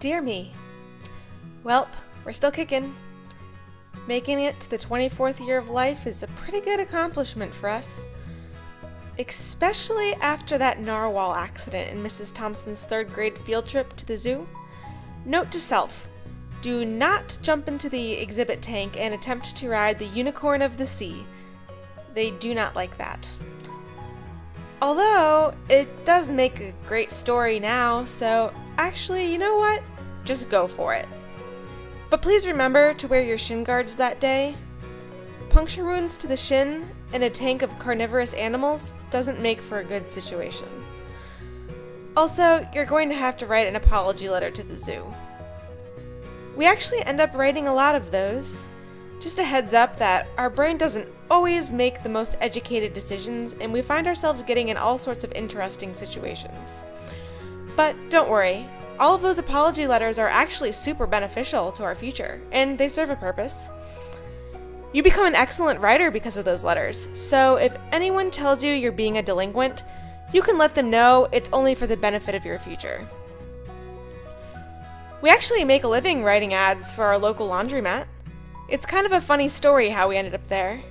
Dear me. Welp, we're still kicking. Making it to the 24th year of life is a pretty good accomplishment for us. Especially after that narwhal accident in Mrs. Thompson's 3rd grade field trip to the zoo. Note to self, do not jump into the exhibit tank and attempt to ride the unicorn of the sea. They do not like that. Although, it does make a great story now, so actually, you know what? Just go for it. But please remember to wear your shin guards that day. Puncture wounds to the shin in a tank of carnivorous animals doesn't make for a good situation. Also, you're going to have to write an apology letter to the zoo. We actually end up writing a lot of those. Just a heads up that our brain doesn't always make the most educated decisions, and we find ourselves getting in all sorts of interesting situations. But don't worry, all of those apology letters are actually super beneficial to our future, and they serve a purpose. You become an excellent writer because of those letters, so if anyone tells you you're being a delinquent, you can let them know it's only for the benefit of your future. We actually make a living writing ads for our local laundromat. It's kind of a funny story how we ended up there.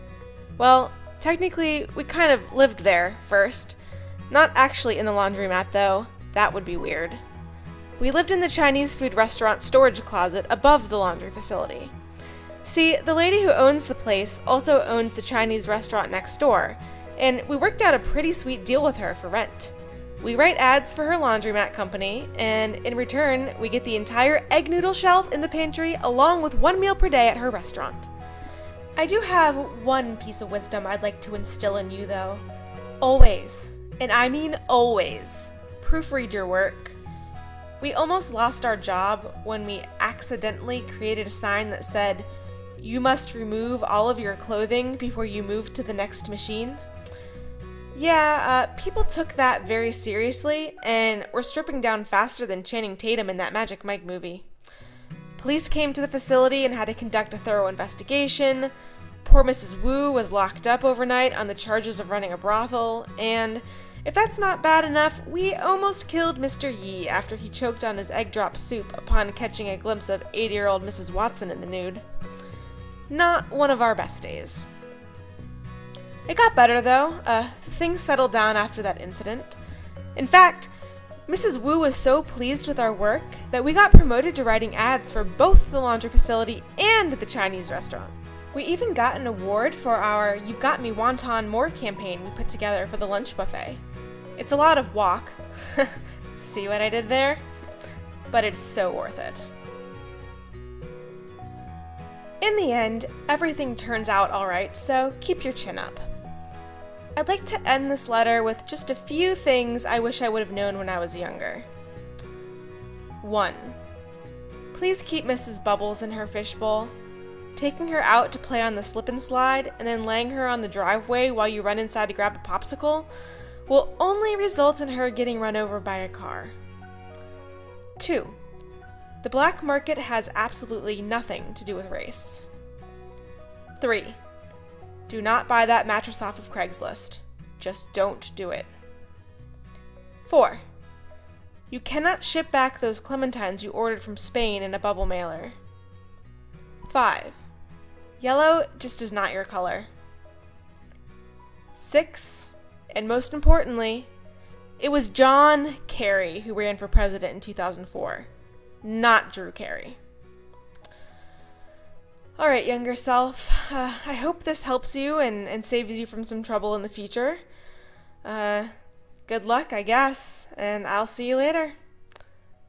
Well, technically, we kind of lived there first. Not actually in the laundromat though, that would be weird. We lived in the Chinese food restaurant storage closet above the laundry facility. See, the lady who owns the place also owns the Chinese restaurant next door, and we worked out a pretty sweet deal with her for rent. We write ads for her laundromat company, and in return, we get the entire egg noodle shelf in the pantry along with 1 meal per day at her restaurant. I do have one piece of wisdom I'd like to instill in you though. Always, and I mean always, proofread your work. We almost lost our job when we accidentally created a sign that said, "You must remove all of your clothing before you move to the next machine." Yeah, people took that very seriously and were stripping down faster than Channing Tatum in that Magic Mike movie. Police came to the facility and had to conduct a thorough investigation. Poor Mrs. Wu was locked up overnight on the charges of running a brothel, and if that's not bad enough, we almost killed Mr. Yi after he choked on his egg drop soup upon catching a glimpse of 80-year-old Mrs. Watson in the nude. Not one of our best days. It got better though. Things settled down after that incident. In fact, Mrs. Wu was so pleased with our work that we got promoted to writing ads for both the laundry facility and the Chinese restaurant. We even got an award for our You've Got Me Wonton More campaign we put together for the lunch buffet. It's a lot of walk. See what I did there? But it's so worth it. In the end, everything turns out alright, so keep your chin up. I'd like to end this letter with just a few things I wish I would have known when I was younger. 1. Please keep Mrs. Bubbles in her fishbowl. Taking her out to play on the slip and slide and then laying her on the driveway while you run inside to grab a popsicle will only result in her getting run over by a car. 2. The black market has absolutely nothing to do with race. 3. Do not buy that mattress off of Craigslist. Just don't do it. 4. You cannot ship back those clementines you ordered from Spain in a bubble mailer. 5. Yellow just is not your color. 6. And most importantly, it was John Kerry who ran for president in 2004, not Drew Carey. Alright, younger self, I hope this helps you and saves you from some trouble in the future. Good luck, I guess, and I'll see you later.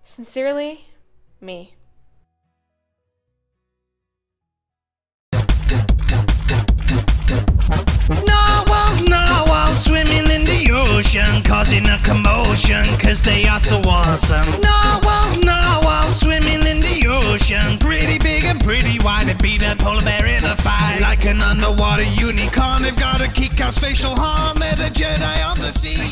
Sincerely, me. Narwhals swimming in the ocean, causing a commotion, cause they are so awesome. Narwhals swimming in the ocean, pretty big and pretty wide, they beat a polar bear in a fight. Like an underwater unicorn, they've got a kick-ass facial harm, they're the Jedi of the sea.